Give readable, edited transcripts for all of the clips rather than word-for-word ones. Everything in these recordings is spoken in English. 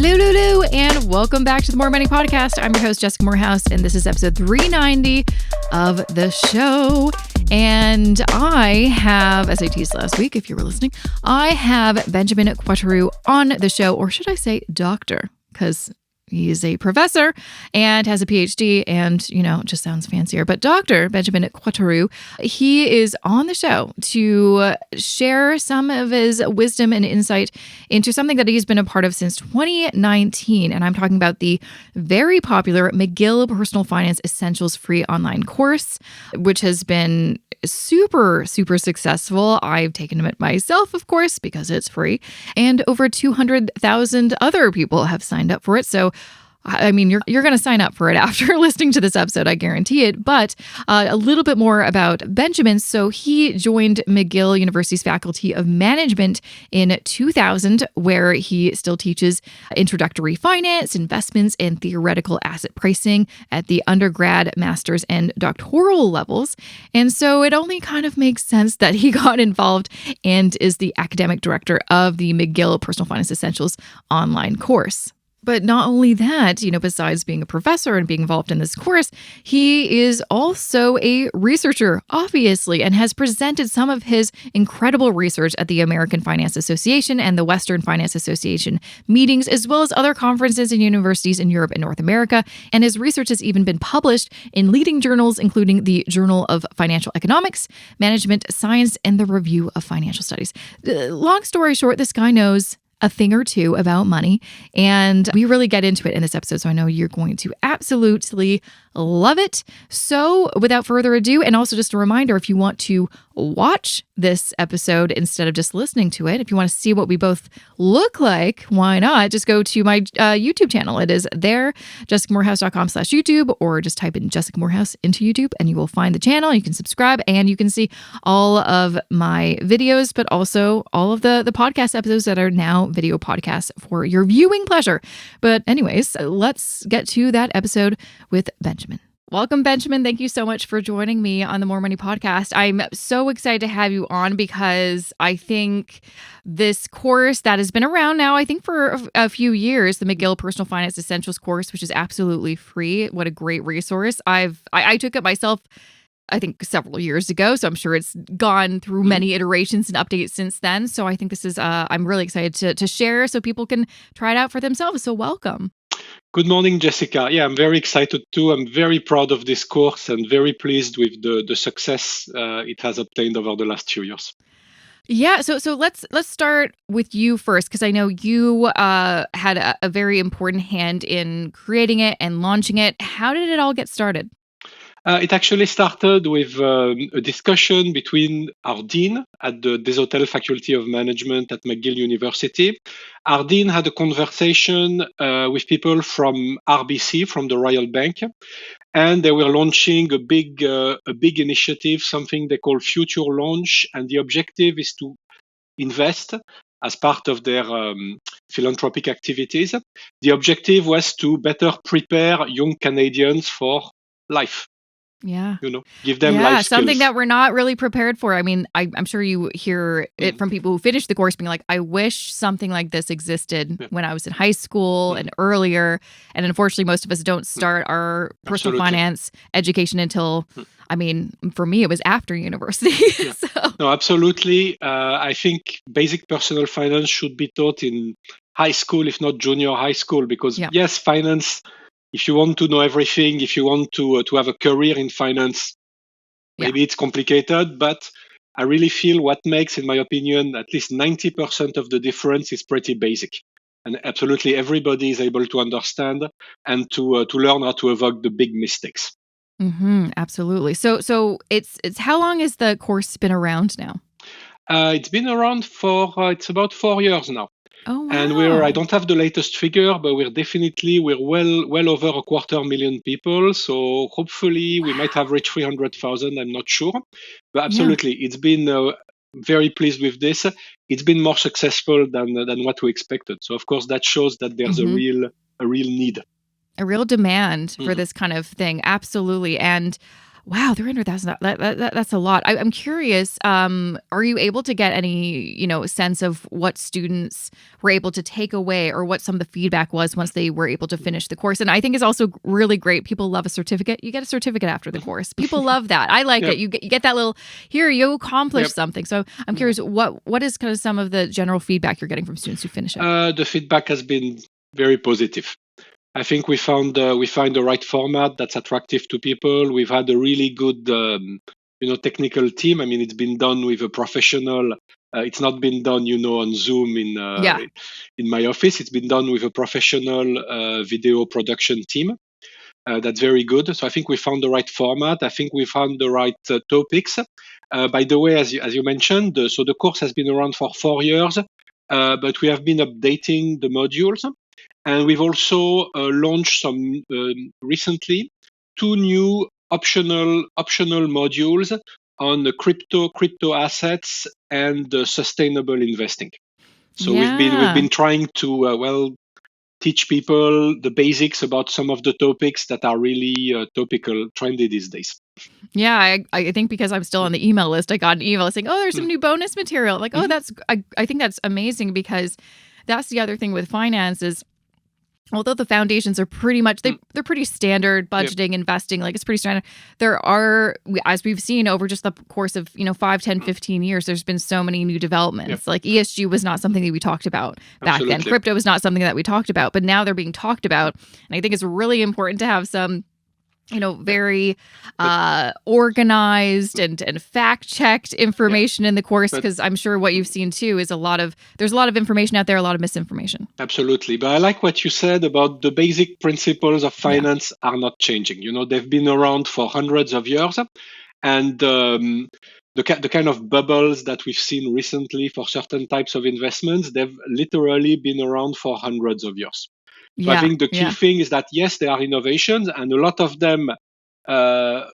Hello, and welcome back to the More Money Podcast. I'm your host, Jessica Morehouse, and this is episode 390 of the show. And I have, as I teased last week, if you were listening, I have Benjamin Croitoru on the show, or should I say doctor, because he is a professor and has a PhD and, it just sounds fancier. But Dr. Benjamin Croitoru, he is on the show to share some of his wisdom and insight into something that he's been a part of since 2019. And I'm talking about the very popular McGill Personal Finance Essentials free online course, which has been super successful. I've taken it myself, of course, because it's free. And over 200,000 other people have signed up for it. So I mean, you're going to sign up for it after listening to this episode, I guarantee it. But a little bit more about Benjamin. So he joined McGill University's Faculty of Management in 2000, where he still teaches introductory finance, investments, and theoretical asset pricing at the undergrad, master's, and doctoral levels. And so it only kind of makes sense that he got involved and is the academic director of the McGill Personal Finance Essentials online course. But not only that, besides being a professor and being involved in this course, he is also a researcher, obviously, and has presented some of his incredible research at the American Finance Association and the Western Finance Association meetings, as well as other conferences and universities in Europe and North America. And his research has even been published in leading journals, including the Journal of Financial Economics, Management Science, and the Review of Financial Studies. Long story short, this guy knows a thing or two about money, and we really get into it in this episode, so I know you're going to absolutely love it. So without further ado, and also just a reminder, if you want to watch this episode instead of just listening to it, if you want to see what we both look like, why not? Just go to my YouTube channel. It is there, jessicamorehouse.com/YouTube, or just type in Jessica Morehouse into YouTube and you will find the channel. You can subscribe and you can see all of my videos, but also all of the podcast episodes that are now video podcasts for your viewing pleasure. But anyways, let's get to that episode with Benjamin. Welcome, Benjamin. Thank you so much for joining me on the More Money Podcast. I'm so excited to have you on because I think this course that has been around now, I think for a few years, the McGill Personal Finance Essentials course, which is absolutely free. What a great resource. I took it myself, I think several years ago, so I'm sure it's gone through many iterations and updates since then. So I think this is, I'm really excited to share so people can try it out for themselves. So welcome. Good morning, Jessica. Yeah, I'm very excited too. I'm very proud of this course and very pleased with the success it has obtained over the last few years. Yeah, so let's start with you first, because I know you had a very important hand in creating it and launching it. How did it all get started? It actually started with a discussion between our dean at the Desautels Faculty of Management at McGill University. Our dean had a conversation with people from RBC, from the Royal Bank, and they were launching a big initiative, something they call Future Launch, and the objective is to invest as part of their philanthropic activities. The objective was to better prepare young Canadians for life. Yeah. Give them life skills. Something that we're not really prepared for. I mean, I'm sure you hear it from people who finish the course being like, I wish something like this existed when I was in high school and earlier. And unfortunately, most of us don't start our personal finance education until, I mean, for me, it was after university. No, absolutely. I think basic personal finance should be taught in high school, if not junior high school, because yes, finance, if you want to know everything, if you want to have a career in finance, maybe it's complicated, but I really feel what makes, in my opinion, at least 90% of the difference is pretty basic. And absolutely everybody is able to understand and to learn how to avoid the big mistakes. Absolutely. So it's how long has the course been around now? It's been around it's about 4 years now. Oh, wow. And I don't have the latest figure, but we're well over 250,000 people. So hopefully we might have reached 300,000. I'm not sure, but absolutely, it's been very pleased with this. It's been more successful than what we expected. So of course that shows that there's a real need, a real demand for this kind of thing. Absolutely. And Wow, $300,000. That's a lot. I'm curious. Are you able to get any, sense of what students were able to take away, or what some of the feedback was once they were able to finish the course? And I think it's also really great. People love a certificate. You get a certificate after the course. People love that. I like Yep. it. You get that little here. You accomplished Yep. something. So I'm curious. What is kind of some of the general feedback you're getting from students who finish it? The feedback has been very positive. I think we find the right format that's attractive to people. We've had a really good, technical team. I mean, it's been done with a professional. It's not been done, on Zoom in my office. It's been done with a professional video production team. That's very good. So I think we found the right format. I think we found the right topics. By the way, as you mentioned, so the course has been around for 4 years, but we have been updating the modules. And we've also launched some recently 2 new optional modules on the crypto assets and sustainable investing. So we've been trying to teach people the basics about some of the topics that are really topical, trendy these days. Yeah, I think because I'm still on the email list, I got an email saying, "Oh, there's some new bonus material." Like, oh, I think that's amazing, because that's the other thing with finance is, although the foundations are pretty much they're pretty standard, budgeting, investing, like it's pretty standard. There are, as we've seen over just the course of 5, 10, 15 years, there's been so many new developments. Like ESG was not something that we talked about back then. Crypto was not something that we talked about, but now they're being talked about, and I think it's really important to have some very organized and fact-checked information in the course, because I'm sure what you've seen too is there's a lot of information out there, a lot of misinformation. Absolutely. But I like what you said about the basic principles of finance are not changing. They've been around for hundreds of years, and the kind of bubbles that we've seen recently for certain types of investments, they've literally been around for hundreds of years. So I think the key thing is that, yes, there are innovations, and a lot of them, of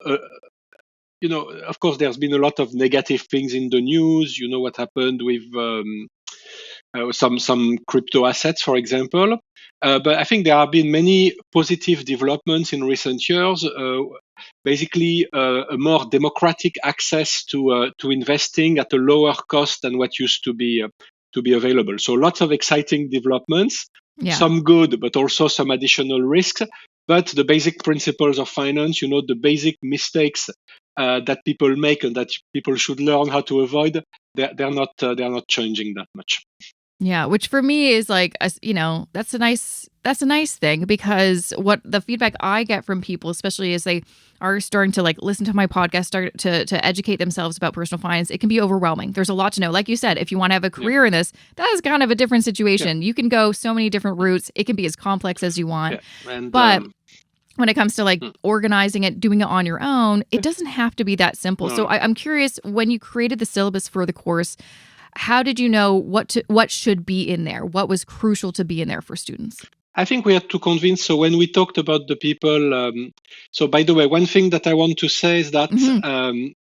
course, there's been a lot of negative things in the news. You know what happened with some crypto assets, for example. But I think there have been many positive developments in recent years. Basically, a more democratic access to investing at a lower cost than what used to be available. So lots of exciting developments. Some good, but also some additional risks. But the basic principles of finance, the basic mistakes that people make and that people should learn how to avoid, they're not changing that much. Yeah, which for me is like, that's a nice thing, because what the feedback I get from people, especially as they are starting to listen to my podcast, start to educate themselves about personal finance, it can be overwhelming. There's a lot to know. Like you said, if you want to have a career in this, that is kind of a different situation. You can go so many different routes. It can be as complex as you want. But when it comes to organizing it, doing it on your own, it doesn't have to be that simple. No. So I'm curious, when you created the syllabus for the course, how did you know what should be in there? What was crucial to be in there for students? I think we had to convince. So when we talked about the people, so by the way, one thing that I want to say is that,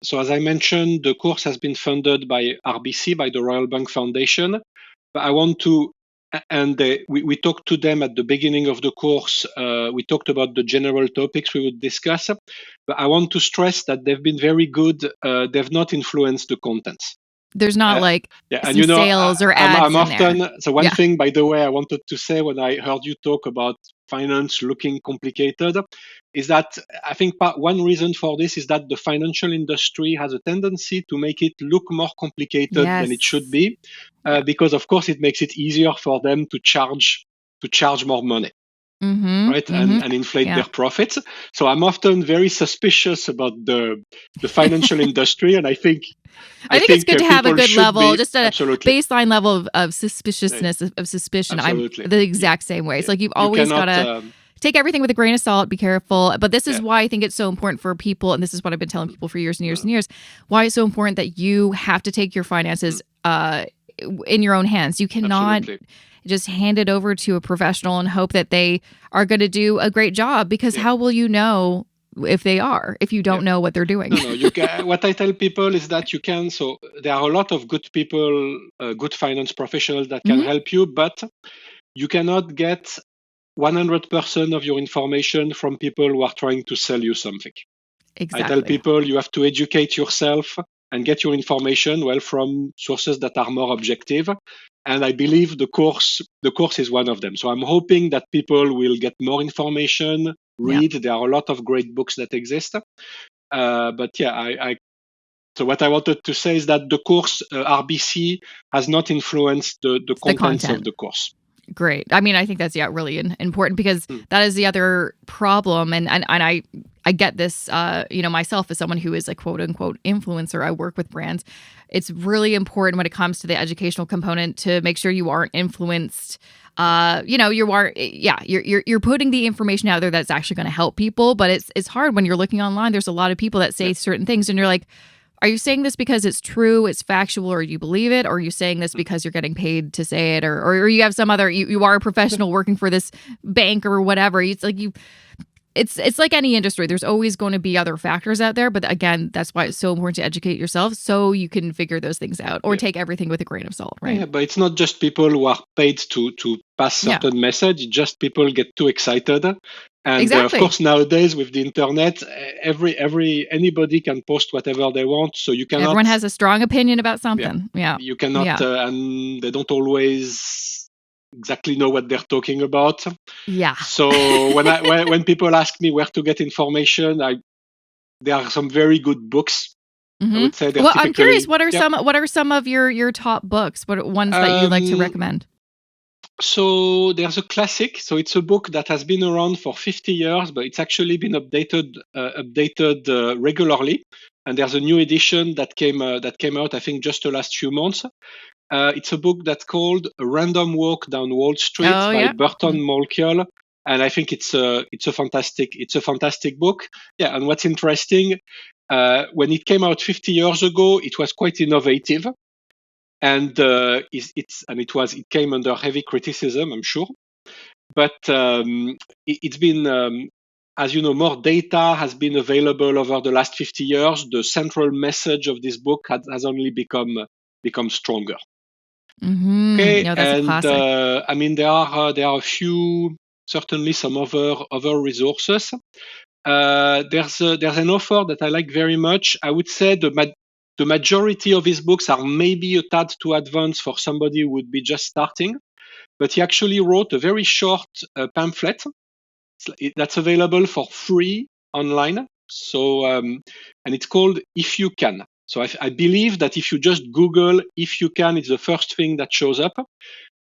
so as I mentioned, the course has been funded by RBC, by the Royal Bank Foundation. But I want to, and we talked to them at the beginning of the course. We talked about the general topics we would discuss. But I want to stress that they've been very good. They've not influenced the contents. There's not some sales or ads I'm often there. So one thing, by the way, I wanted to say when I heard you talk about finance looking complicated, is that I think one reason for this is that the financial industry has a tendency to make it look more complicated than it should be, because of course it makes it easier for them to charge more money. Right, and inflate their profits. So I'm often very suspicious about the financial industry, and I think it's good to have a good level, just a baseline level of suspiciousness, of suspicion. Absolutely. I'm the exact same way. It's like you've always got to take everything with a grain of salt, be careful. But this is why I think it's so important for people, and this is what I've been telling people for years and years and years, why it's so important that you have to take your finances in your own hands. You cannot just hand it over to a professional and hope that they are going to do a great job, because how will you know if they are, if you don't know what they're doing? No, you can, what I tell people is that you can, so there are a lot of good people, good finance professionals that can help you, but you cannot get 100% of your information from people who are trying to sell you something. Exactly. I tell people you have to educate yourself and get your information from sources that are more objective. And I believe the course is one of them. So I'm hoping that people will get more information, read. There are a lot of great books that exist. But yeah, so what I wanted to say is that the course RBC has not influenced the contents of the course. Great. I mean, I think that's really important, because that is the other problem. And I get this, myself as someone who is a quote unquote influencer. I work with brands. It's really important when it comes to the educational component to make sure you aren't influenced. You're putting the information out there that's actually going to help people. But it's hard when you're looking online. There's a lot of people that say certain things, and you're like, are you saying this because it's true, it's factual, or you believe it? Or are you saying this because you're getting paid to say it? Or you have some other, you are a professional working for this bank or whatever. It's like it's like any industry. There's always going to be other factors out there. But again, that's why it's so important to educate yourself so you can figure those things out, or take everything with a grain of salt, right? Yeah, but it's not just people who are paid to pass certain message. It's just people get too excited. And of course, nowadays with the internet, anybody can post whatever they want. So you cannot. Everyone has a strong opinion about something. Yeah. You cannot, and they don't always exactly know what they're talking about. Yeah. So when people ask me where to get information, there are some very good books. I would say. Well, I'm curious. What are some of your top books? What ones that you'd like to recommend? So there's a classic. So it's a book that has been around for 50 years, but it's actually been updated regularly. And there's a new edition that came out, I think, just the last few months. It's a book that's called A Random Walk Down Wall Street by Burton Malkiel. And I think it's a fantastic book. Yeah. And what's interesting, when it came out 50 years ago, it was quite innovative. And it came under heavy criticism, I'm sure. But it's been, as you know, more data has been available over the last 50 years. The central message of this book has only become stronger. Okay, that's a classic. There are a few, certainly some other resources. There's an author that I like very much. I would say the majority of his books are maybe a tad too advanced for somebody who would be just starting, but he actually wrote a very short pamphlet that's available for free online. So, and it's called If You Can. So I believe that if you just Google If You Can, it's the first thing that shows up.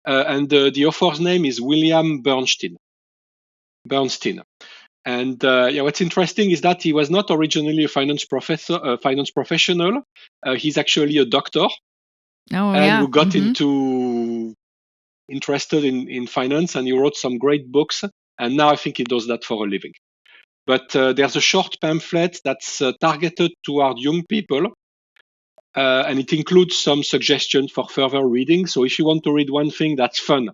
And the author's name is William Bernstein. And what's interesting is that he was not originally a finance professional. He's actually a doctor, who got interested in finance, and he wrote some great books. And now I think he does that for a living. But there's a short pamphlet that's targeted toward young people, and it includes some suggestions for further reading. So if you want to read one thing that's fun,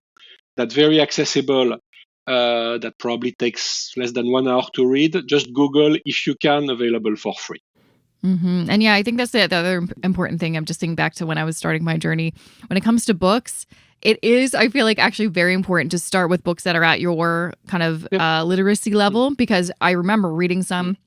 that's very accessible, that probably takes less than 1 hour to read, just Google If You Can, available for free. And I think that's the other important thing. I'm just thinking back to when I was starting my journey. When it comes to books, it is, I feel like, actually very important to start with books that are at your kind of literacy level, because I remember reading some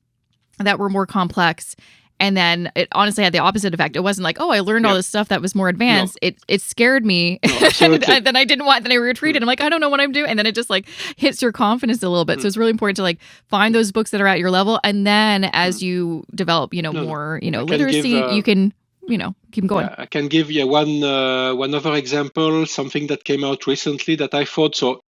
that were more complex. And then it honestly had the opposite effect. It wasn't like, oh, I learned all this stuff that was more advanced. No. It scared me. No, and then I retreated. I'm like, I don't know what I'm doing. And then it just like hits your confidence a little bit. So it's really important to like find those books that are at your level. And then as you develop, more, literacy, you can, keep going. I can give you one other example, something that came out recently that I thought, so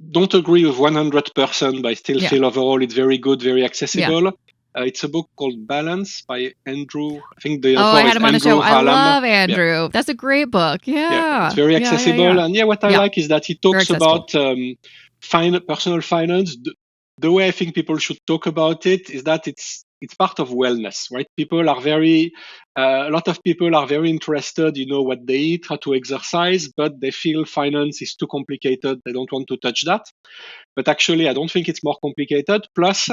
don't agree with 100%, but I still feel overall it's very good, very accessible. Yeah. It's a book called Balance by Andrew. I think the author I had him on the show. Hallam. I love Andrew. Yeah. That's a great book. Yeah. It's very accessible. And what I like is that he talks about personal finance. The way I think people should talk about it is that it's part of wellness, right? People are a lot of people are very interested, what they eat, how to exercise, but they feel finance is too complicated. They don't want to touch that. But actually, I don't think it's more complicated. Plus,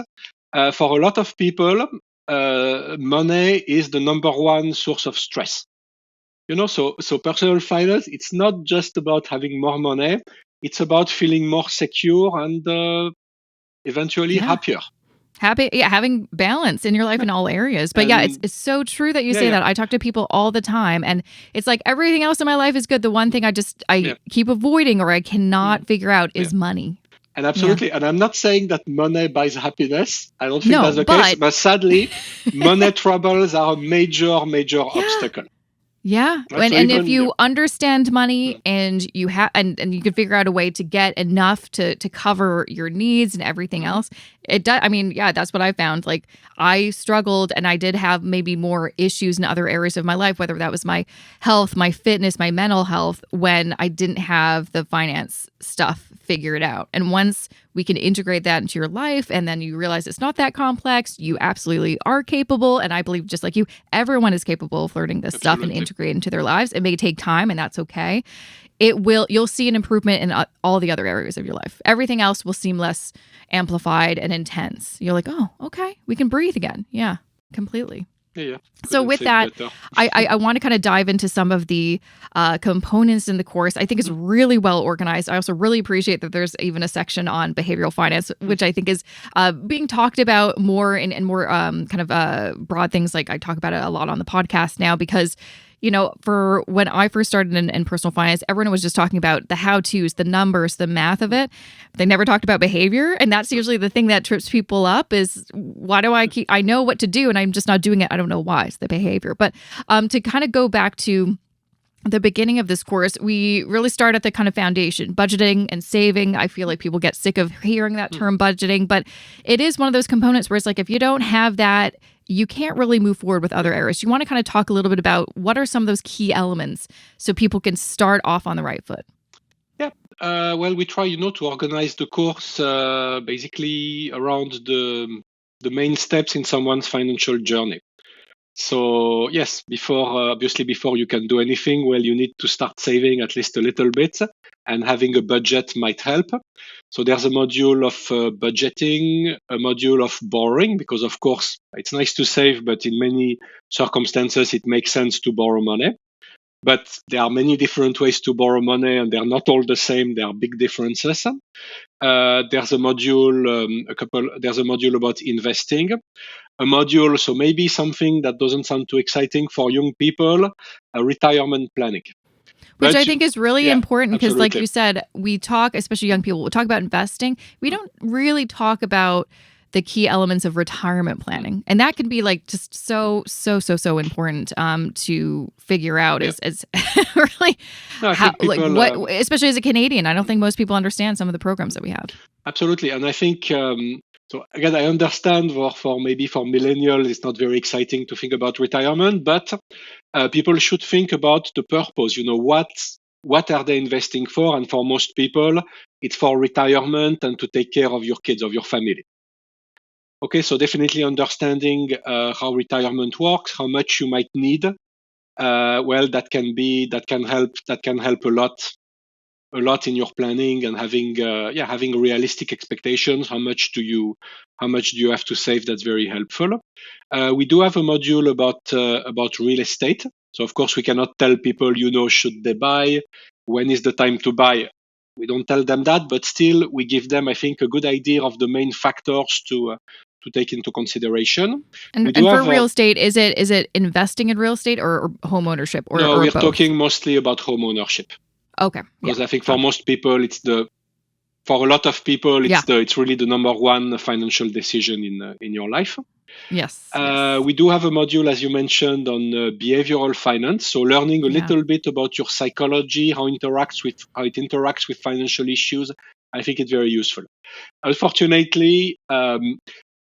for a lot of people, money is the number one source of stress. So personal finance, it's not just about having more money. It's about feeling more secure and eventually happier. having balance in your life in all areas. But it's so true that you say that. I talk to people all the time, and it's like everything else in my life is good. The one thing I keep avoiding or I cannot figure out is money. And absolutely. And I'm not saying that money buys happiness. I don't think that's the case. But sadly, money troubles are a major obstacle. Yeah. And if you understand money and you have and you can figure out a way to get enough to cover your needs and everything else, it does. I mean, that's what I found. Like I struggled and I did have maybe more issues in other areas of my life, whether that was my health, my fitness, my mental health, when I didn't have the finance stuff figured out. And once we can integrate that into your life and then you realize it's not that complex, you absolutely are capable. And I believe just like you, everyone is capable of learning this stuff and integrate into their lives. It may take time and that's okay. You'll see an improvement in all the other areas of your life. Everything else will seem less amplified and intense. You're like, oh, okay, we can breathe again. Yeah, completely. Yeah. So with that, I want to kind of dive into some of the components in the course. I think it's really well organized. I also really appreciate that there's even a section on behavioral finance, which I think is being talked about more in more kind of broad things. Like I talk about it a lot on the podcast now because, you know, for when I first started in personal finance, everyone was just talking about the how-tos, the numbers, the math of it. They never talked about behavior. And that's usually the thing that trips people up is why do I know what to do and I'm just not doing it. I don't know why. It's the behavior. But to kind of go back to the beginning of this course, we really start at the kind of foundation, budgeting and saving. I feel like people get sick of hearing that term budgeting, but it is one of those components where it's like, if you don't have that, you can't really move forward with other areas. You want to kind of talk a little bit about what are some of those key elements so people can start off on the right foot. Yeah. Well, we try, to organize the course basically around the main steps in someone's financial journey. So yes, before you can do anything, well, you need to start saving at least a little bit, and having a budget might help. So there's a module of budgeting, a module of borrowing, because of course it's nice to save, but in many circumstances it makes sense to borrow money. But there are many different ways to borrow money, and they're not all the same. There are big differences. There's a module, There's a module about investing. A module, so maybe something that doesn't sound too exciting for young people, retirement planning. Which I think is really important because, like you said, we talk, especially young people, we talk about investing. We don't really talk about the key elements of retirement planning. And that can be like just so important to figure out is really how, like what, especially as a Canadian, I don't think most people understand some of the programs that we have. Absolutely. And I think, so again, I understand for millennials, it's not very exciting to think about retirement, but people should think about the purpose. What are they investing for? And for most people, it's for retirement and to take care of your kids, of your family. Okay, so definitely understanding how retirement works, how much you might need. That can help a lot in your planning, and having realistic expectations. How much do you have to save? That's very helpful. We do have a module about real estate. So of course we cannot tell people, should they buy? When is the time to buy? We don't tell them that, but still we give them, I think, a good idea of the main factors to take into consideration. And for real estate, is it investing in real estate or home ownership? No, we're both? talking mostly about home ownership. Okay. Because I think for most people, for a lot of people, it's really the number one financial decision in your life. Yes. We do have a module, as you mentioned, on behavioral finance. So learning a little bit about your psychology, how it interacts with financial issues. I think it's very useful. Unfortunately,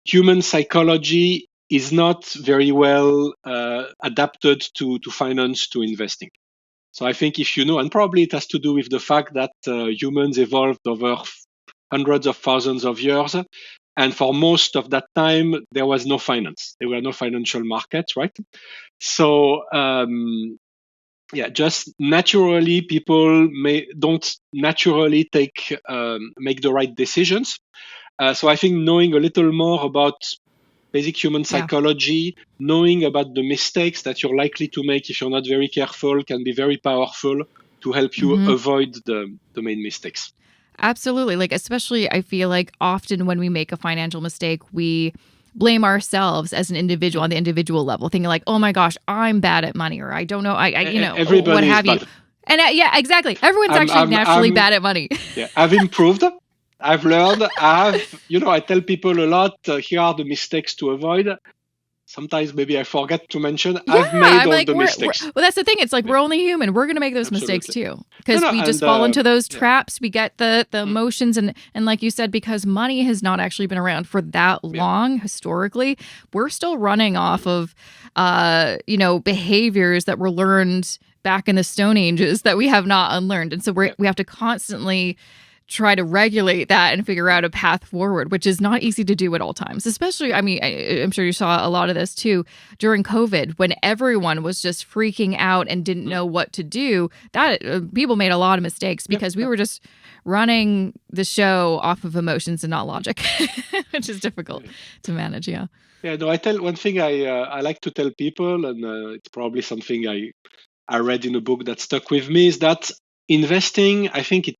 human psychology is not very well adapted to finance, to investing. So I think if and probably it has to do with the fact that humans evolved over hundreds of thousands of years. And for most of that time, there was no finance. There were no financial markets, right? So, just naturally, people don't naturally make the right decisions. So I think knowing a little more about basic human psychology, knowing about the mistakes that you're likely to make if you're not very careful, can be very powerful to help you avoid the main mistakes. Absolutely. Like, especially, I feel like often when we make a financial mistake, we blame ourselves as an individual on the individual level, thinking like, oh my gosh, I'm bad at money, or I don't know, what Everybody is have you. bad. And yeah, exactly. Everyone's actually naturally bad at money. Yeah, I've improved. I've learned. I tell people a lot, here are the mistakes to avoid. Sometimes maybe I forget to mention, I've made all the mistakes. Well, that's the thing. It's like, we're only human. We're going to make those mistakes too. Because we just fall into those traps. We get the emotions. And like you said, because money has not actually been around for that long historically, we're still running off of, behaviors that were learned back in the Stone Ages that we have not unlearned. And so we have to constantly try to regulate that and figure out a path forward, which is not easy to do at all times. Especially, I'm sure you saw a lot of this too during COVID, when everyone was just freaking out and didn't know what to do. That people made a lot of mistakes because we were just running the show off of emotions and not logic, which is difficult to manage. Yeah. Yeah. No, I tell one thing I like to tell people, and it's probably something I read in a book that stuck with me, is that investing, I think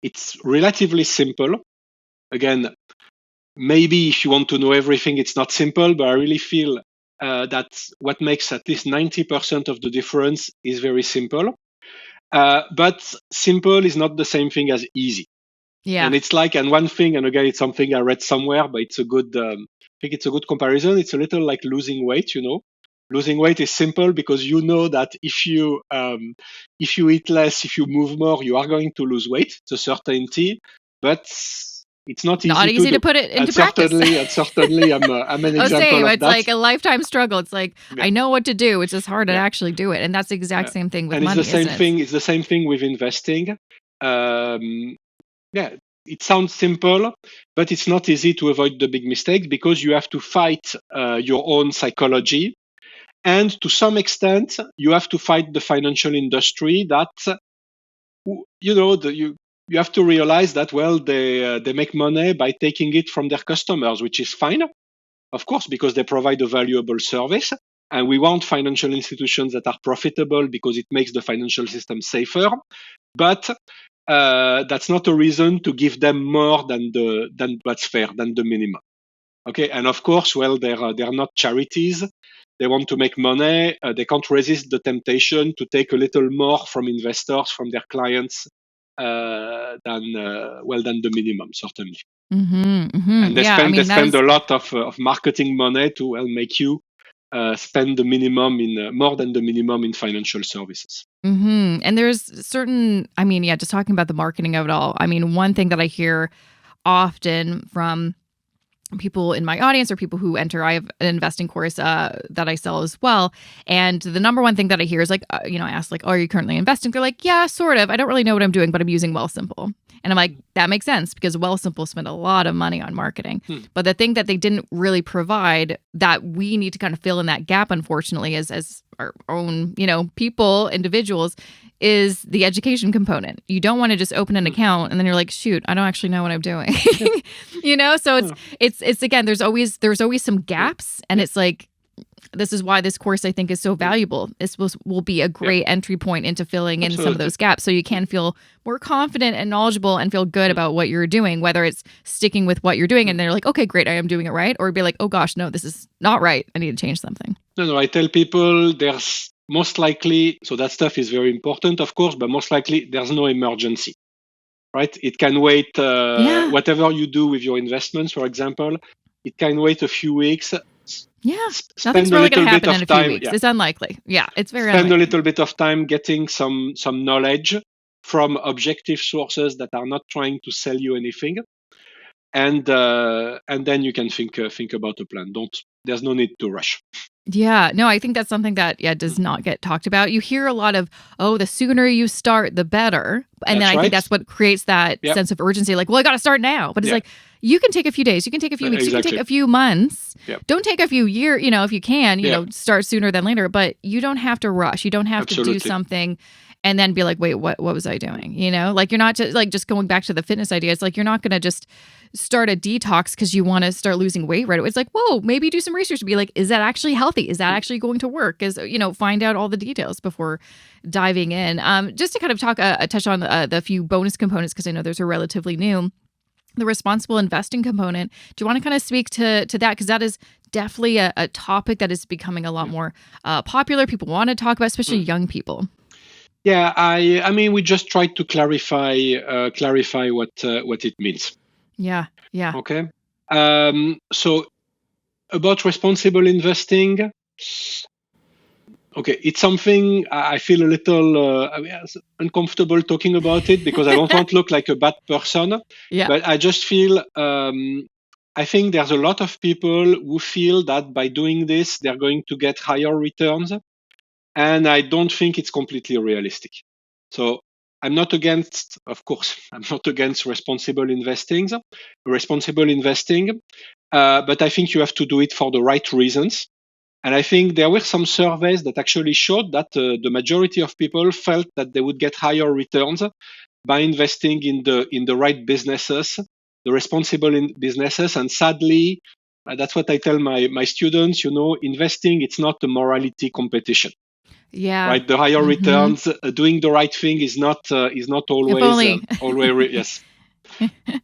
it's relatively simple. Again, maybe if you want to know everything, it's not simple, but I really feel that what makes at least 90% of the difference is very simple. But simple is not the same thing as easy. Yeah. And it's like, and one thing, and again, it's something I read somewhere, but it's a good, I think it's a good comparison. It's a little like losing weight, Losing weight is simple because you know that if you eat less, if you move more, you are going to lose weight. It's a certainty, but it's not easy to put it into practice. Certainly, I'm an example of it's that. Like a lifetime struggle. It's like, I know what to do. It's just hard to actually do it. And that's the exact same thing with money. It's the same thing. It's the same thing with investing. It sounds simple, but it's not easy to avoid the big mistakes because you have to fight your own psychology. And to some extent, you have to fight the financial industry that, you have to realize that, they make money by taking it from their customers, which is fine, of course, because they provide a valuable service. And we want financial institutions that are profitable because it makes the financial system safer. But that's not a reason to give them more than what's fair, than the minimum. Okay, and of course, they're not charities. They want to make money. They can't resist the temptation to take a little more from investors, from their clients, than the minimum, certainly. And they spend a lot of marketing money to make you spend the minimum more than the minimum in financial services. And there's certain, just talking about the marketing of it all. One thing that I hear often from people in my audience or people who enter, I have an investing course that I sell as well. And the number one thing that I hear is like, I ask like, oh, are you currently investing? They're like, yeah, sort of. I don't really know what I'm doing, but I'm using Wealthsimple. And I'm like, that makes sense because Wealthsimple spent a lot of money on marketing. But the thing that they didn't really provide that we need to kind of fill in that gap, unfortunately, as our own, people, individuals, is the education component. You don't want to just open an account and then you're like, shoot, I don't actually know what I'm doing. So it's again, there's always some gaps, and it's like, this is why this course I think is so valuable. This will be a great entry point into filling in some of those gaps, so you can feel more confident and knowledgeable and feel good about what you're doing, whether it's sticking with what you're doing and they're like, okay, great, I am doing it right, or be like, oh gosh, no, this is not right, I need to change something. No, I tell people there's most likely, so that stuff is very important, of course, but most likely there's no emergency, right? It can wait, whatever you do with your investments, for example, it can wait a few weeks. Yeah, nothing's really going to happen in a few weeks. It's unlikely. Yeah, it's very unlikely. Spend a little bit of time getting some knowledge from objective sources that are not trying to sell you anything, and then you can think about a plan. There's no need to rush. Yeah, no, I think that's something that does not get talked about. You hear a lot of, the sooner you start, the better. And then I think that's what creates that sense of urgency. Like, well, I got to start now. But it's like, you can take a few days, you can take a few weeks, you can take a few months. Don't take a few years, if you can, start sooner than later. But you don't have to rush. You don't have to do something and then be like, wait, what was I doing? Like, you're not just going back to the fitness idea. It's like, you're not going to just start a detox because you want to start losing weight right away. It's like, whoa, maybe do some research to be like, is that actually healthy? Is that actually going to work? Is, find out all the details before diving in. Just to kind of touch on the few bonus components, because I know those are relatively new. The responsible investing component. Do you want to kind of speak to that? Because that is definitely a topic that is becoming a lot more popular. People want to talk about, especially young people. Yeah, I mean, we just tried to clarify what it means. Yeah. Okay. So about responsible investing, okay, it's something I feel a little uncomfortable talking about it because I don't want to look like a bad person. Yeah. But I just feel I think there's a lot of people who feel that by doing this, they're going to get higher returns. And I don't think it's completely realistic. So I'm not against, of course, I'm not against responsible investing, but I think you have to do it for the right reasons. And I think there were some surveys that actually showed that the majority of people felt that they would get higher returns by investing in the right businesses, the responsible businesses. And sadly, that's what I tell my students. Investing, it's not a morality competition. Yeah. Right. The higher returns, doing the right thing is not always yes.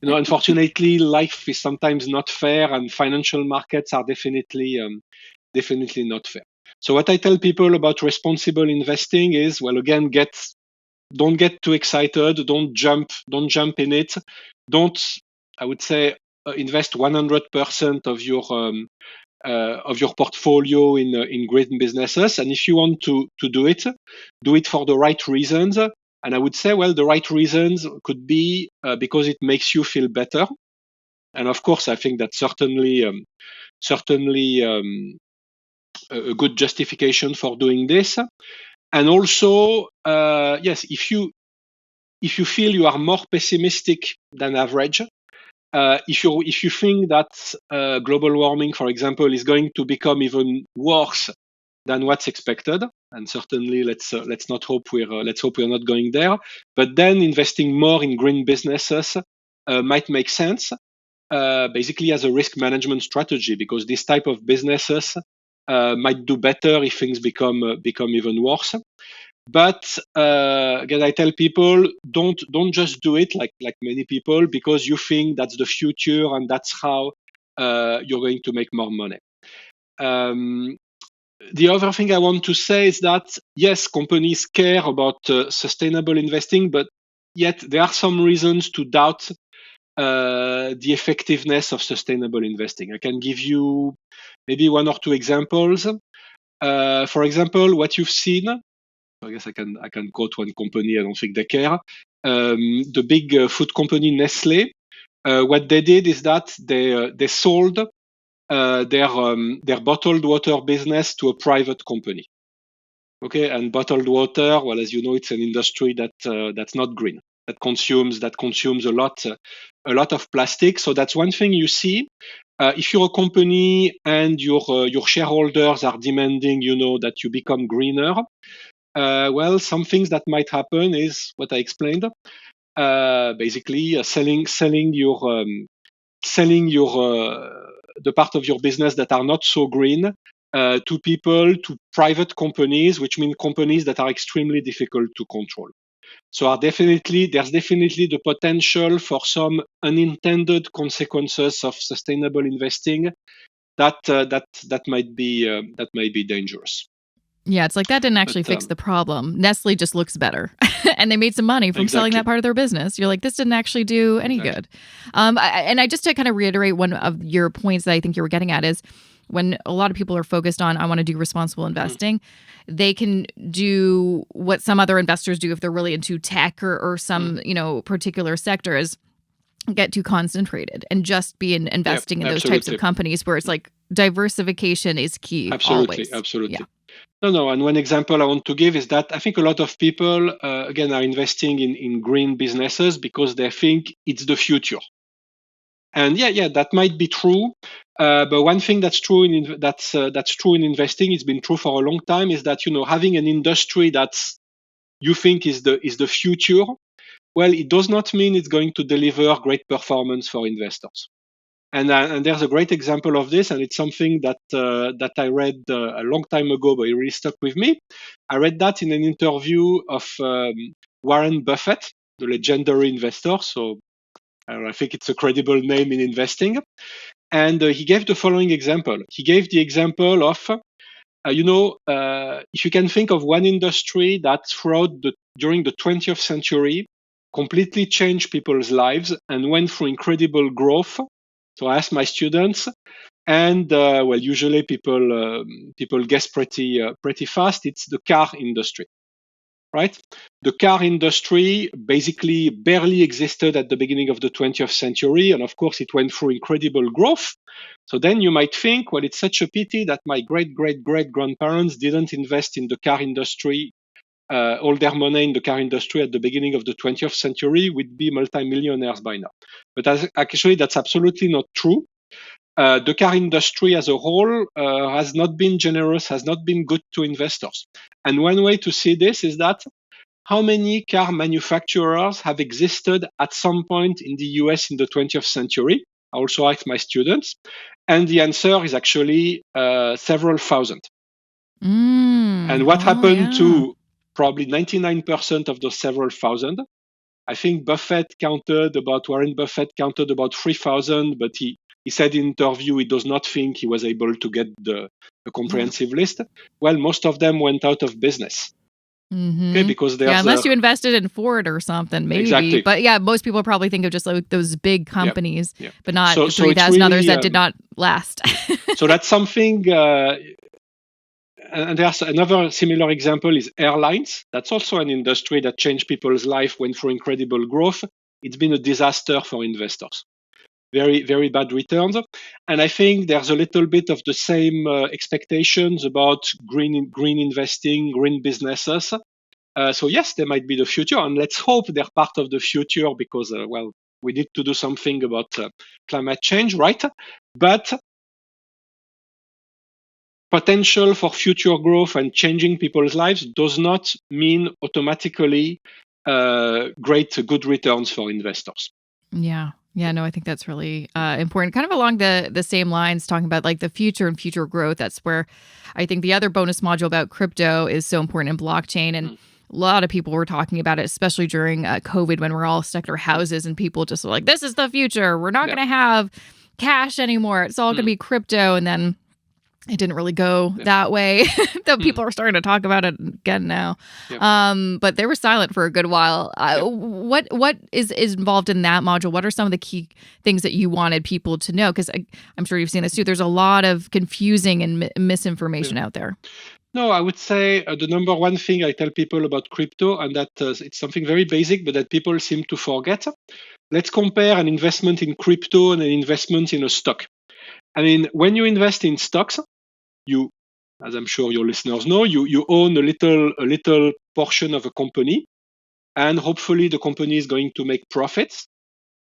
Unfortunately, life is sometimes not fair, and financial markets are definitely not fair. So what I tell people about responsible investing is, well, again, don't get too excited. Don't jump in it. Don't, I would say, invest 100% of your portfolio in green businesses. And if you want to do it for the right reasons. And I would say, well, the right reasons could be because it makes you feel better. And of course, I think that's certainly a good justification for doing this. And also, yes, if you feel you are more pessimistic than average, if you think that global warming, for example, is going to become even worse than what's expected, and certainly let's not hope we're not going there. But then investing more in green businesses might make sense, basically as a risk management strategy, because this type of businesses might do better if things become even worse. But again, I tell people don't just do it like many people because you think that's the future and that's how you're going to make more money. The other thing I want to say is that yes, companies care about sustainable investing, but yet there are some reasons to doubt the effectiveness of sustainable investing. I can give you maybe one or two examples. For example, what you've seen. I guess I can quote one company. I don't think they care. The big food company Nestle. What they did is that they sold their bottled water business to a private company. Okay, and bottled water, well, as you know, it's an industry that's not green. That consumes a lot of plastic. So that's one thing you see. If you're a company and your shareholders are demanding, that you become greener. Well, some things that might happen is what I explained. Basically, selling your the part of your business that are not so green to private companies, which mean companies that are extremely difficult to control. So there's definitely the potential for some unintended consequences of sustainable investing that might be dangerous. Yeah, it's like that didn't actually fix the problem. Nestle just looks better. And they made some money from selling that part of their business. You're like, this didn't actually do any good. And I just to kind of reiterate one of your points that I think you were getting at is when a lot of people are focused on, I want to do responsible investing, they can do what some other investors do if they're really into tech or some, particular sectors, get too concentrated and just be investing in those types of companies where it's like diversification is key. Absolutely. Yeah. No. And one example I want to give is that I think a lot of people, again, are investing in green businesses because they think it's the future. And yeah, that might be true. But one thing that's true that's true in investing, it's been true for a long time, is that having an industry that's you think is the future well, it does not mean it's going to deliver great performance for investors. And there's a great example of this, and it's something that I read a long time ago, but it really stuck with me. I read that in an interview of Warren Buffett, the legendary investor. So I think it's a credible name in investing. And he gave the following example. He gave the example of, if you can think of one industry that during the 20th century completely changed people's lives and went through incredible growth. So I asked my students, and usually people guess pretty fast. It's the car industry, right? The car industry basically barely existed at the beginning of the 20th century, and of course, it went through incredible growth. So then you might think, well, it's such a pity that my great-great-great-grandparents didn't invest in the car industry. All their money in the car industry at the beginning of the 20th century, would be multimillionaires by now. But actually, that's absolutely not true. The car industry as a whole has not been generous, has not been good to investors. And one way to see this is that how many car manufacturers have existed at some point in the US in the 20th century? I also asked my students. And the answer is actually several thousand. And what happened to probably 99% of those several thousand? I think Warren Buffett counted about 3,000, but he said in interview he does not think he was able to get the comprehensive list. Well, most of them went out of business. Okay, because unless you invested in Ford or something, maybe. Exactly. But yeah, most people probably think of just like those big companies, but not 3,000 really, others that did not last. So that's something. And there's another similar example is airlines. That's also an industry that changed people's life, went through incredible growth. It's been a disaster for investors. Very, very bad returns. And I think there's a little bit of the same expectations about green investing, green businesses. So yes, they might be the future, and let's hope they're part of the future because, we need to do something about climate change, right? But potential for future growth and changing people's lives does not mean automatically good returns for investors. Yeah. No, I think that's really important. Kind of along the same lines, talking about like the future and future growth. That's where I think the other bonus module about crypto is so important in blockchain. And a lot of people were talking about it, especially during COVID when we're all stuck in our houses and people just were like, this is the future. We're not going to have cash anymore. It's all going to be crypto. And then it didn't really go that way, though people are starting to talk about it again now. But they were silent for a good while. What is involved in that module? What are some of the key things that you wanted people to know? Because I'm sure you've seen this too. There's a lot of confusing and misinformation out there. No, I would say the number one thing I tell people about crypto, and that it's something very basic, but that people seem to forget. Let's compare an investment in crypto and an investment in a stock. I mean, when you invest in stocks, you, as I'm sure your listeners know, you own a little portion of a company, and hopefully the company is going to make profits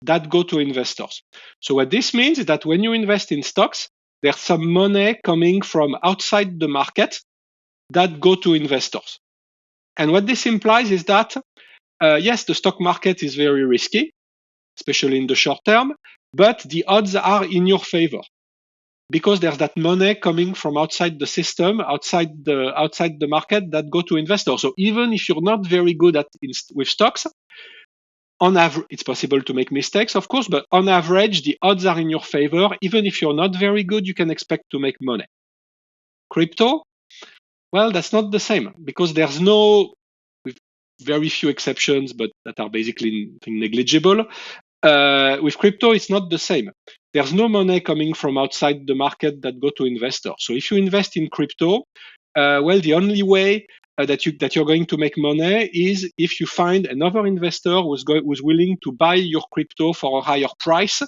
that go to investors. So what this means is that when you invest in stocks, there's some money coming from outside the market that go to investors. And what this implies is that, yes, the stock market is very risky, especially in the short term, but the odds are in your favor because there's that money coming from outside the system, outside the market that go to investors. So even if you're not very good with stocks, on average, it's possible to make mistakes, of course, but on average, the odds are in your favor. Even if you're not very good, you can expect to make money. Crypto, well, that's not the same because there's with very few exceptions, but that are basically negligible. With crypto, it's not the same. There's no money coming from outside the market that go to investors. So if you invest in crypto, the only way that you're going to make money is if you find another investor who's willing to buy your crypto for a higher price.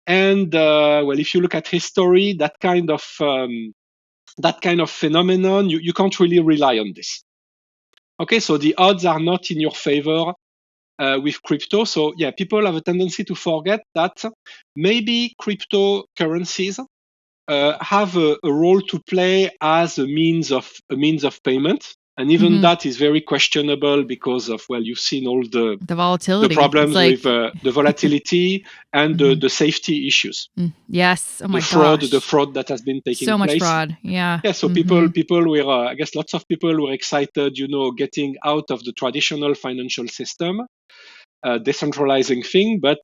And if you look at history, that kind of phenomenon, you can't really rely on this. Okay, so the odds are not in your favor with crypto. So yeah, people have a tendency to forget that maybe cryptocurrencies have a role to play as a means of payment. And even that is very questionable because of, well, you've seen all the volatility, problems with the volatility and the safety issues. Yes. Oh my the gosh. fraud that has been taking So much place. fraud. Yeah. Yeah. So people were, I guess, lots of people were excited, getting out of the traditional financial system, decentralizing thing. But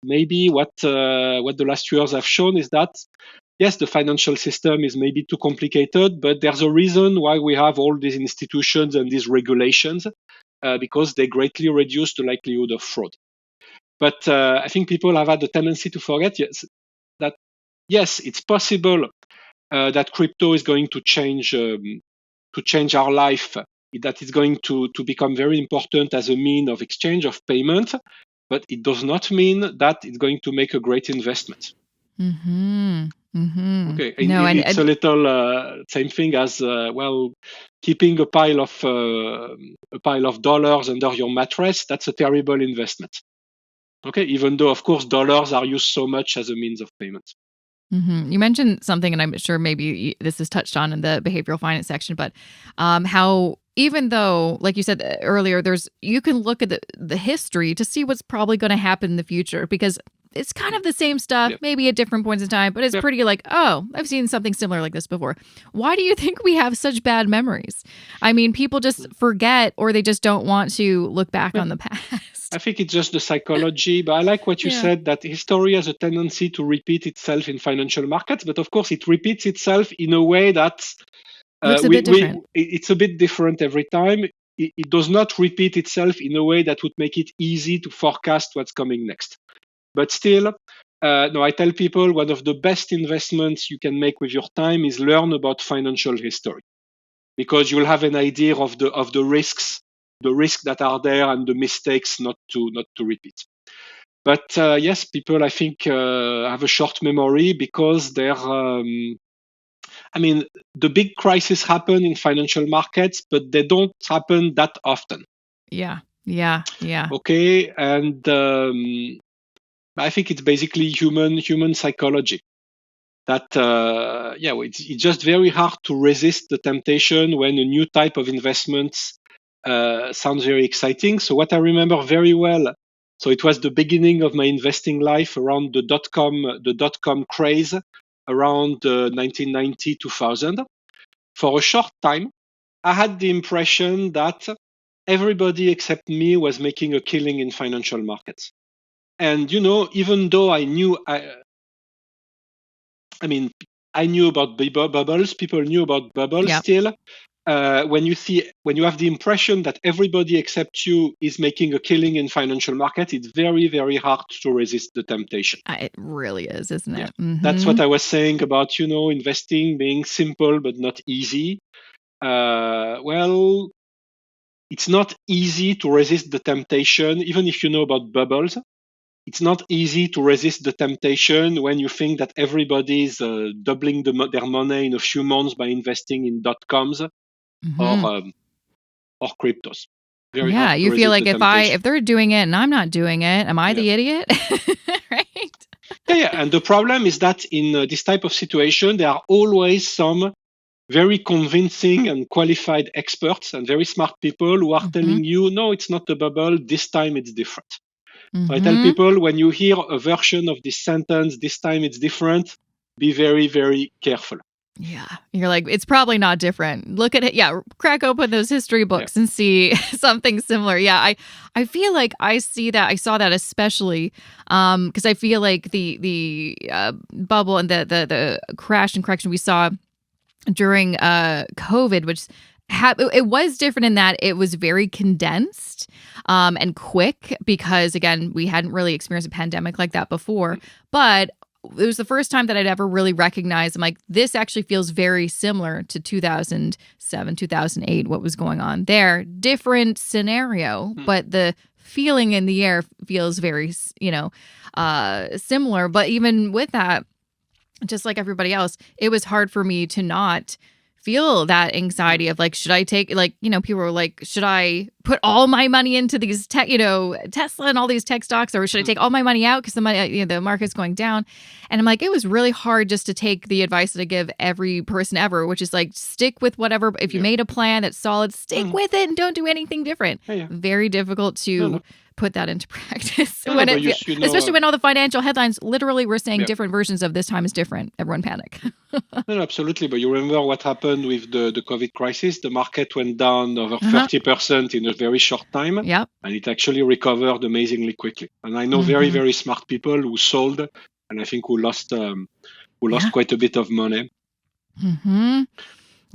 maybe what the last years have shown is that, yes, the financial system is maybe too complicated, but there's a reason why we have all these institutions and these regulations, because they greatly reduce the likelihood of fraud. But I think people have had a tendency to forget that, yes, it's possible that crypto is going to change our life, that it's going to become very important as a mean of exchange of payment, but it does not mean that it's going to make a great investment. Okay, No, it's a little same thing as keeping a pile of dollars under your mattress. That's a terrible investment. Okay, even though of course dollars are used so much as a means of payment. You mentioned something, and I'm sure maybe this is touched on in the behavioral finance section, but how even though, like you said earlier, you can look at the history to see what's probably going to happen in the future, because it's kind of the same stuff, maybe at different points in time, but it's pretty like, oh, I've seen something similar like this before. Why do you think we have such bad memories? I mean, people just forget, or they just don't want to look back on the past. I think it's just the psychology, but I like what you said, that history has a tendency to repeat itself in financial markets, but of course it repeats itself in a way that looks a bit different. It's a bit different every time. It does not repeat itself in a way that would make it easy to forecast what's coming next. But still, no, I tell people one of the best investments you can make with your time is learn about financial history, because you'll have an idea of the risks that are there and the mistakes not to repeat. But yes, people I think have a short memory because they're. I mean, the big crises happen in financial markets, but they don't happen that often. Yeah. Okay, and I think it's basically human psychology. That it's just very hard to resist the temptation when a new type of investments sounds very exciting. So what I remember very well, so it was the beginning of my investing life around the dot-com craze around 1990, 2000. For a short time, I had the impression that everybody except me was making a killing in financial markets. And, even though I knew, I knew about bubbles, people knew about bubbles still. When you have the impression that everybody except you is making a killing in financial market, it's very, very hard to resist the temptation. It really is, isn't it? That's what I was saying about, investing being simple but not easy. Well, it's not easy to resist the temptation, even if you know about bubbles. It's not easy to resist the temptation when you think that everybody is doubling their money in a few months by investing in dot-coms or cryptos. Very hard to you feel like if they're doing it and I'm not doing it, am I the idiot? Right? Yeah. And the problem is that in this type of situation, there are always some very convincing and qualified experts and very smart people who are telling you, no, it's not a bubble. This time it's different. So I tell people, when you hear a version of this sentence, this time it's different, be very, very careful. Yeah. You're like, it's probably not different. Look at it. Yeah. Crack open those history books and see something similar. Yeah. I feel like I see that. I saw that especially because I feel like the bubble and the crash and correction we saw during COVID, which it was different in that it was very condensed and quick because, again, we hadn't really experienced a pandemic like that before. But it was the first time that I'd ever really recognized, I'm like, this actually feels very similar to 2007, 2008, what was going on there. Different scenario, but the feeling in the air feels very, similar. But even with that, just like everybody else, it was hard for me to not feel that anxiety of like, should I take, like, people were like, should I put all my money into these tech, Tesla and all these tech stocks, or should I take all my money out because the money, the market's going down? And I'm like, it was really hard just to take the advice that I give every person ever, which is like, stick with whatever. If you made a plan that's solid, stick with it and don't do anything different. Very difficult to put that into practice. Especially when all the financial headlines literally were saying different versions of this time is different. Everyone panic. No, absolutely. But you remember what happened with the COVID crisis? The market went down over 30% in a very short time. Yep. And it actually recovered amazingly quickly. And I know very, very smart people who sold, and I think who lost quite a bit of money.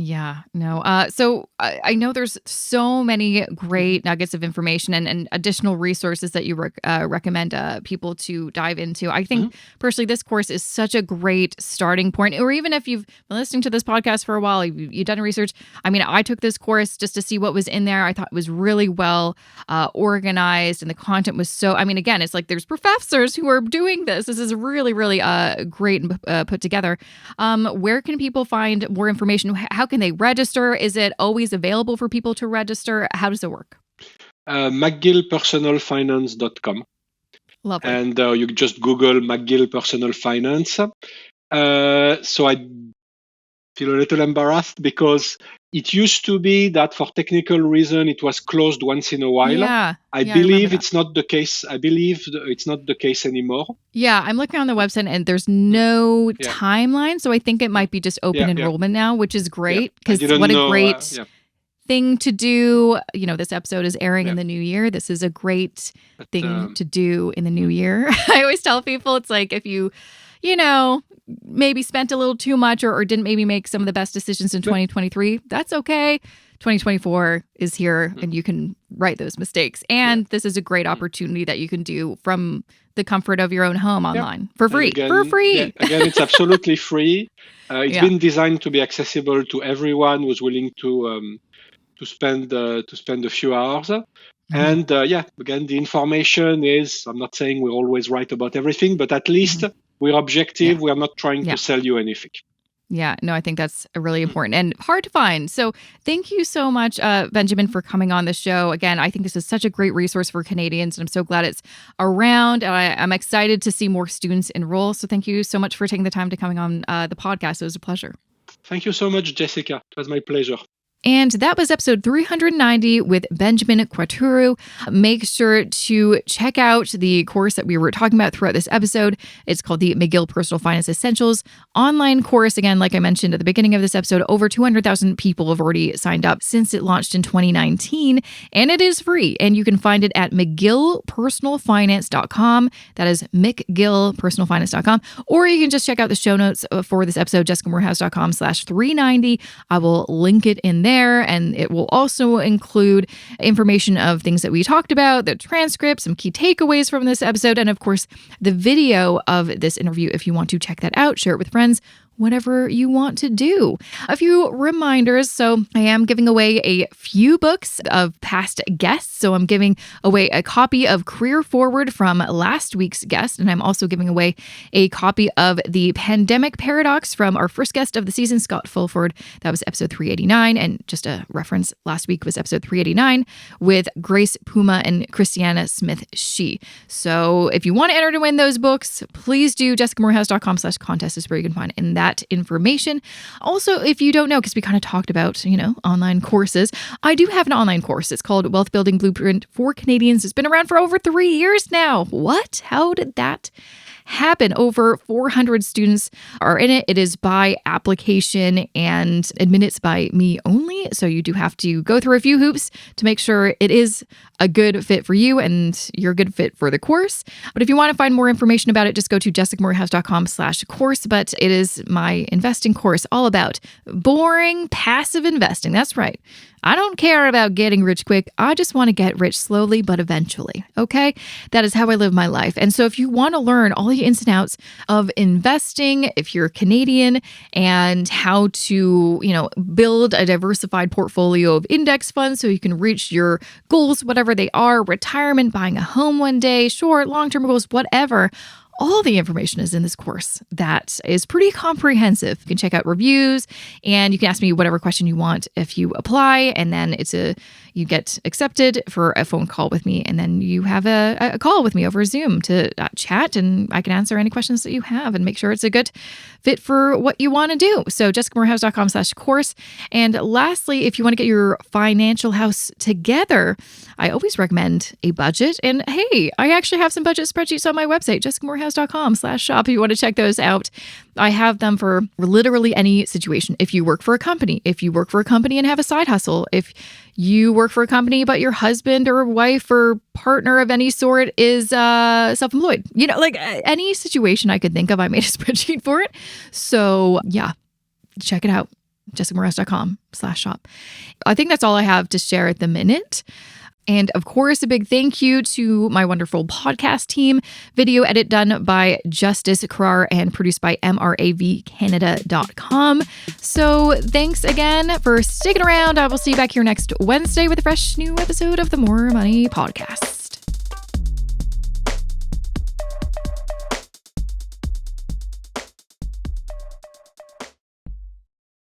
Yeah, no. So I know there's so many great nuggets of information and additional resources that you recommend people to dive into. I think personally, this course is such a great starting point. Or even if you've been listening to this podcast for a while, you've done research. I mean, I took this course just to see what was in there. I thought it was really well organized, and the content was so. I mean, again, it's like there's professors who are doing this. This is really, really great and put together. Where can people find more information? How can they register? Is it always available for people to register? How does it work? McGillPersonalFinance.com. Lovely. And you just Google McGill Personal Finance. So I feel a little embarrassed because it used to be that for technical reason it was closed once in a while. I believe it's not the case. I believe it's not the case anymore. Yeah, I'm looking on the website and there's no timeline. So I think it might be just open enrollment now, which is great because what a great thing to do. This episode is airing in the new year. This is a great thing to do in the new year. I always tell people it's like if you maybe spent a little too much or didn't maybe make some of the best decisions in 2023, that's okay. 2024 is here and you can right those mistakes. And this is a great opportunity that you can do from the comfort of your own home online for free. Again, it's absolutely free. It's been designed to be accessible to everyone who's willing to spend a few hours. And again, the information is, I'm not saying we're always right about everything, but at least we're objective. We are not trying to sell you anything. Yeah, no, I think that's really important and hard to find. So thank you so much, Benjamin, for coming on the show. Again, I think this is such a great resource for Canadians, and I'm so glad it's around. And I'm excited to see more students enroll. So thank you so much for taking the time to coming on the podcast. It was a pleasure. Thank you so much, Jessica. It was my pleasure. And that was episode 390 with Benjamin Croitoru. Make sure to check out the course that we were talking about throughout this episode. It's called the McGill Personal Finance Essentials online course. Again, like I mentioned at the beginning of this episode, over 200,000 people have already signed up since it launched in 2019. And it is free. And you can find it at McGillPersonalFinance.com. That is McGillPersonalFinance.com. Or you can just check out the show notes for this episode, JessicaMorehouse.com/390. I will link it in there, and it will also include information of things that we talked about, the transcript, some key takeaways from this episode, and of course, the video of this interview if you want to check that out, share it with friends, whatever you want to do. A few reminders. So I am giving away a few books of past guests. So I'm giving away a copy of Career Forward from last week's guest. And I'm also giving away a copy of The Pandemic Paradox from our first guest of the season, Scott Fulford. That was episode 389. And just a reference, last week was episode 389 with Grace Puma and Christiana Smith-Shee. So if you want to enter to win those books, please do JessicaMorehouse.com/contest is where you can find in that information. Also, if you don't know, because we kind of talked about, online courses, I do have an online course. It's called Wealth Building Blueprint for Canadians. It's been around for over 3 years now. What? How did that happen? Over 400 students are in it. It is by application and admittance by me only. So you do have to go through a few hoops to make sure it is a good fit for you and you're a good fit for the course. But if you want to find more information about it, just go to JessicaMorehouse.com/course. But it is my investing course all about boring, passive investing. That's right. I don't care about getting rich quick. I just want to get rich slowly, but eventually. Okay? That is how I live my life. And so if you want to learn all the ins and outs of investing, if you're Canadian, and how to, build a diversified portfolio of index funds so you can reach your goals, whatever they are, retirement, buying a home one day, short, long-term goals, whatever, All the information is in this course that is pretty comprehensive. You can check out reviews and you can ask me whatever question you want if you apply. And then you get accepted for a phone call with me. And then you have a call with me over Zoom to chat, and I can answer any questions that you have and make sure it's a good fit for what you want to do. So jessicamorehouse.com/course. And lastly, if you want to get your financial house together, I always recommend a budget. And hey, I actually have some budget spreadsheets on my website, jessicamorehouse.com/shop. If you want to check those out, I have them for literally any situation. If you work for a company, and have a side hustle, if you work for a company, but your husband or wife or partner of any sort is self-employed, like any situation I could think of, I made a spreadsheet for it. So yeah, check it out. jessicamorehouse.com/shop. I think that's all I have to share at the minute. And of course, a big thank you to my wonderful podcast team. Video edit done by Justice Carrar and produced by mravcanada.com. So thanks again for sticking around. I will see you back here next Wednesday with a fresh new episode of the More Money Podcast.